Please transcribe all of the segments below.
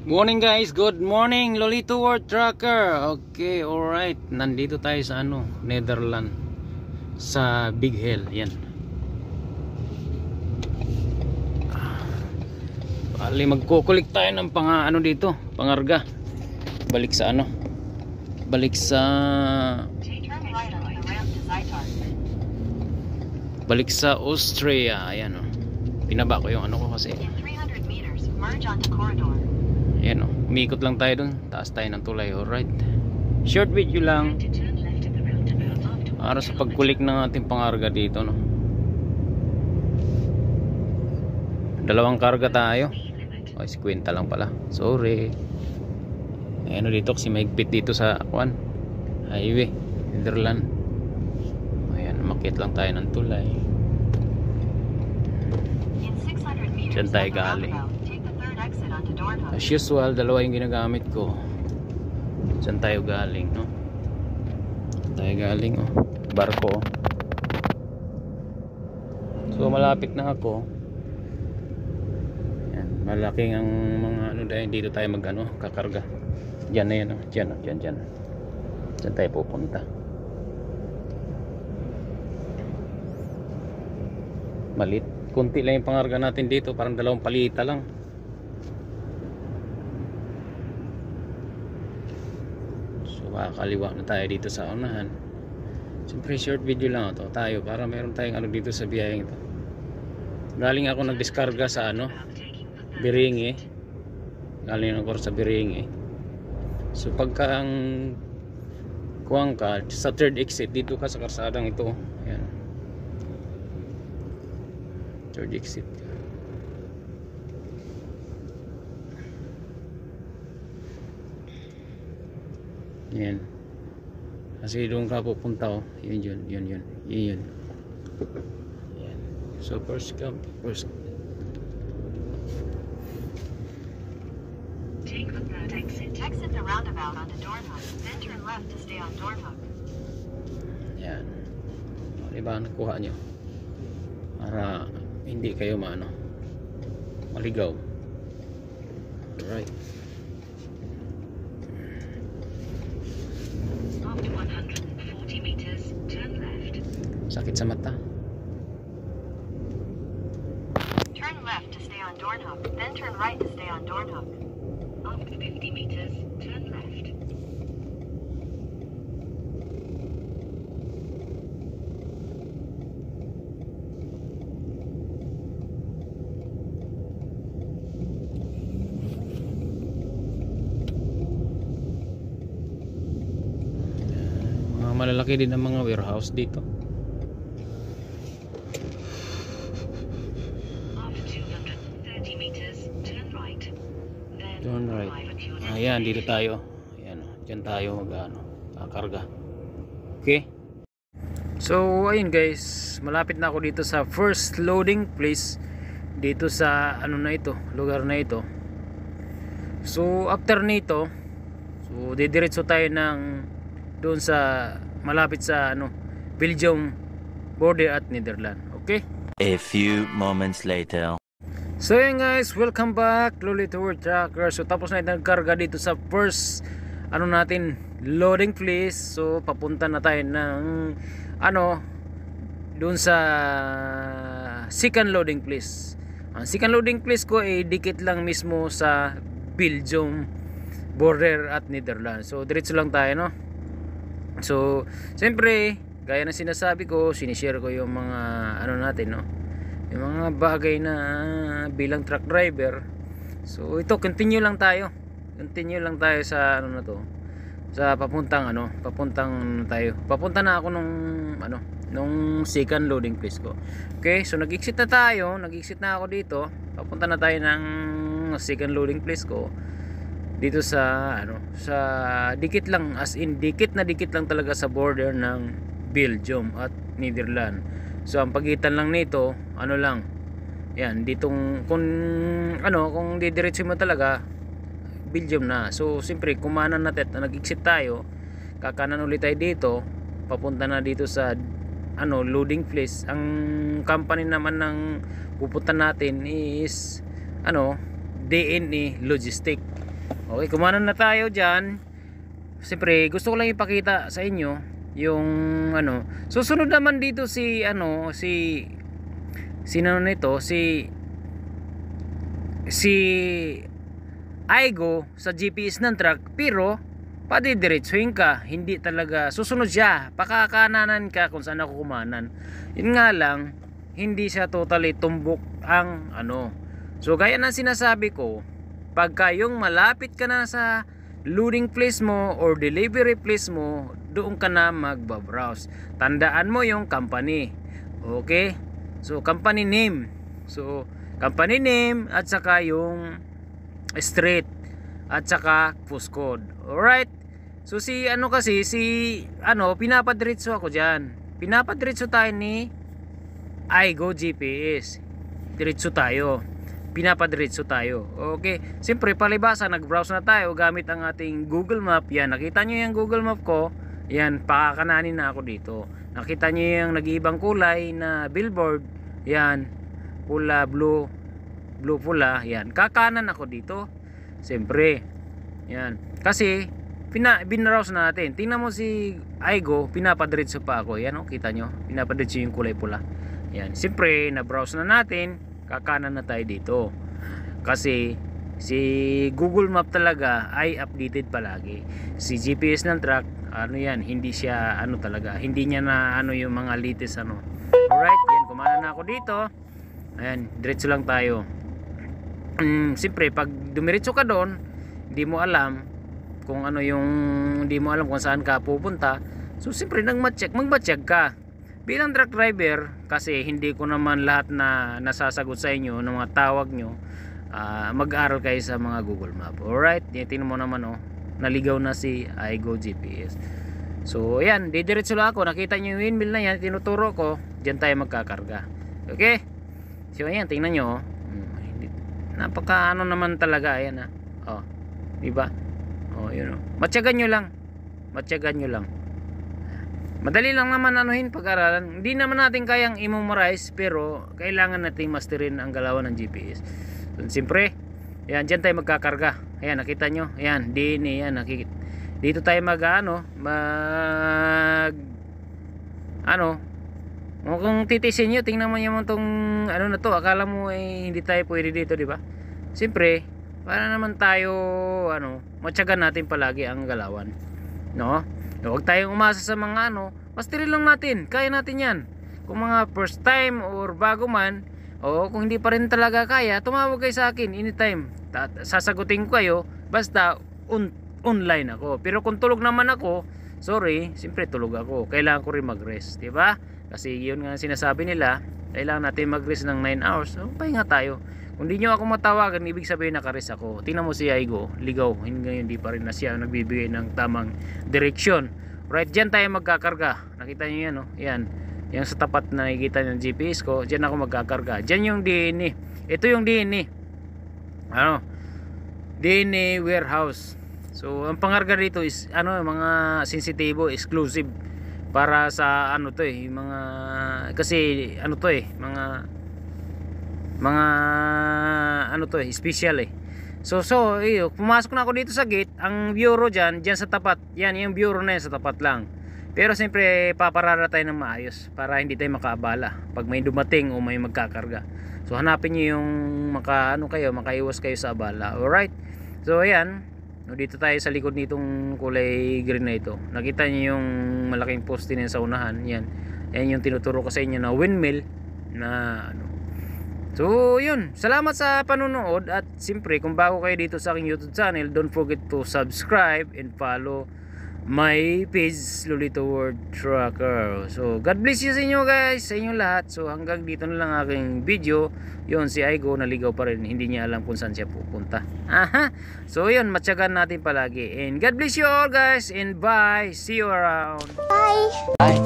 Morning guys, good morning Lolito World Trucker. Okay, alright. Nandito tayo sa Netherlands, sa Big Hill. Yan. Bali magkukulik tayo ng dito, pangarga. Balik sa Balik sa Austria. Ayan oh. Pinaba ko yung ko kasi. Merge onto corridor. Ayan o, umikot lang tayo dun. Taas tayo ng tulay, alright. Short video lang para sa pagkulik ng ating pangarga dito, no. Dalawang karga tayo. Ay, 50 lang pala. Sorry. Ayan o dito kasi mahigpit dito sa highway, Netherlands. Ayan, umakyat lang tayo ng tulay. Diyan tayo galing. As usual, dalawa yung ginagamit ko. Diyan tayo galing, no? Tayo galing, oh. Barko. So, malapit na ako. Yan, malaking ang mga dahil dito tayo kakarga. Diyan na yan, oh. Diyan, oh. Diyan. Diyan tayo pupunta. Malit. Kunti lang yung pangarga natin dito. Parang dalawang palita lang. Kaliwa na tayo dito sa unahan. Siyempre short video lang ito tayo para meron tayong dito sa biyaheng ito. Galing ako nagdiskarga sa Biringi. Galing ako sa Biringi. So pagka ang kuwang ka sa third exit dito ka sa karsadang ito. Ayan. Third exit. Yan. Kasi doon ka pupunta, oh. Yun. Yan. So first come. Take the third exit. Exit the roundabout onto Doornhoek. Then turn left to stay on Doornhoek. Yan. Diba nakuha nyo? Para hindi kayo maligaw. Alright. Sakit sa mata. Turn left to stay on Doornhoek, then turn right to stay on Doornhoek. After 50 meters, turn left. Malalaki din ang mga warehouse dito. Turn right. Ayan, dito tayo. Ayan, dyan tayo kakarga. Okay. So, ayun guys, malapit na ako dito sa first loading place dito sa lugar na ito. So, after nito, so didiretso tayo doon sa malapit sa Belgium border at Netherlands. Okay? A few moments later. So yun guys, welcome back Lolito World Trucker. So tapos na nagkarga dito sa first loading place. So papunta na tayo ng doon sa second loading place. Ang second loading place ko ay dikit lang mismo sa Belgium border at Netherlands. So diretso lang tayo, no? So siyempre gaya ng sinasabi ko, sinishare ko yung mga natin, no? Yung mga bagay na bilang truck driver. So ito, continue lang tayo sa sa papunta na ako nung second loading place ko. Okay, so nag-exit na ako dito. Papunta na tayo ng second loading place ko dito sa sa dikit lang, as in dikit lang talaga sa border ng Belgium at Netherlands. So ang pagitan lang nito yan ditong kung didiretso mo talaga Belgium na. So siyempre kumanan natin na nag-exit tayo, kakanan ulit tayo dito, papunta na dito sa loading place. Ang company naman ng pupunta natin is DNE Logistic. Okay, kumanan na tayo dyan. Siyempre, gusto ko lang ipakita sa inyo yung ano. Susunod naman dito si ano, sino nito, si Aigo sa GPS ng truck, pero padidiretsuhin ka, hindi talaga susunod siya, pakakananan ka kung saan ako kumanan. Yun nga lang, hindi siya totally tumbok ang ano. So gaya ng sinasabi ko, pagka yung malapit ka na sa loading place mo or delivery place mo, doon ka na magbabrowse. Tandaan mo yung company. Okay? So company name. So company name at saka yung street at saka postcode. Alright? So si ano kasi, pinapadiretso ako dyan. Pinapadiretso tayo ni Aigo GPS. Diretso tayo. Pinapadiretso tayo. Okay. Siyempre palibasa, nag-browse na tayo gamit ang ating Google Map. Yan, nakita nyo yung Google Map ko. Yan, pakakananin na ako dito. Nakita nyo yung nag-iibang kulay na billboard. Yan, pula, blue, pula. Yan, kakanan ako dito. Siyempre. Yan. Kasi binrowse na natin. Tingnan mo si Aigo, pinapadiretso pa ako. Yan, oh, kita nyo. Pinapadiretso yung kulay pula. Yan. Siyempre, na-browse na natin. Kakanan na tayo dito. Kasi si Google Map talaga ay updated palagi. Si GPS ng truck, ano yan, hindi siya ano talaga, hindi niya na ano yung mga latest ano. Alright, yan, kumanan na ako dito. Ayan, diretso lang tayo. Siyempre, pag dumiretso ka doon, hindi mo alam kung ano yung, hindi mo alam kung saan ka pupunta. So siyempre, magma-check ka. Bilang truck driver, kasi hindi ko naman lahat na nasasagot sa inyo ng mga tawag nyo, mag-aaral kayo sa mga Google Map. Alright, tingnan mo naman, oh, naligaw na si Aigo GPS. So ayan, didiretso lang ako. Nakita nyo yung windmill na yan, tinuturo ko, dyan tayo magkakarga. Okay, so ayan, tingnan nyo, oh. Napaka ano naman talaga, ayan, oh, diba? Oh, yun, oh. Matyagan nyo lang, madali lang naman anuhin, pag-aralan. Hindi naman natin kayang i-memorize, pero kailangan nating masterin ang galawan ng GPS. So, siyempre, ayan, dyan tayo magkakarga. Ayan, nakita nyo, ayan, DNA, ayan, nakikita. Dito tayo kung titisin nyo, tingnan mo yung itong ano na to, akala mo hindi tayo pwede dito, di ba? Siyempre, para naman tayo matyagan natin palagi ang galawan, no? Huwag tayong umasa sa mga pastirin lang natin, kaya natin yan. Kung mga first time or bago man, o kung hindi pa rin talaga kaya, tumawag kayo sa akin anytime. Sasagutin ko kayo, basta online ako. Pero kung tulog naman ako, sorry, siyempre tulog ako. Kailangan ko rin mag-rest, diba? Kasi yun nga sinasabi nila, kailangan natin mag-rest ng 9 hours. So, pahinga tayo. Kung di nyo ako matawagan, ibig sabihin naka-rest ako. Tingnan mo si Aigo, ligaw. Hindi pa rin na siya nagbibigay ng tamang direksyon. Right, dyan tayo magkakarga. Nakita nyo yan, oh. Yan. Yan sa tapat na nakikita ng GPS ko. Dyan ako magkakarga. Dyan yung DNA. Ito yung DNA. DNA warehouse. So, ang pangarga dito is mga sensitibo, exclusive para sa mga kasi special eh. So pumasok na ako dito sa gate. Ang bureau dyan sa tapat. Yan, yung bureau na yan sa tapat lang. Pero siyempre paparara tayo ng maayos para hindi tayo makaabala pag may dumating o may magkakarga. So hanapin nyo yung makaiwas kayo sa abala. Alright. So ayan, dito tayo sa likod nitong kulay green na ito. Nakita nyo yung malaking poste na sa unahan. Yan yung tinuturo ko sa inyo na windmill na So yun, salamat sa panonood. At siyempre kung bago kayo dito sa aking YouTube channel, don't forget to subscribe and follow my page, Lolito World Trucker. So God bless you sa inyo guys, sa inyo lahat. So hanggang dito na lang aking video. Yun, si Aigo naligaw pa rin, hindi niya alam kung saan siya pupunta. So yun, matyagan natin palagi. And God bless you all guys, and bye, see you around. Bye.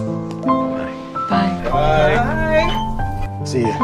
Bye. See ya.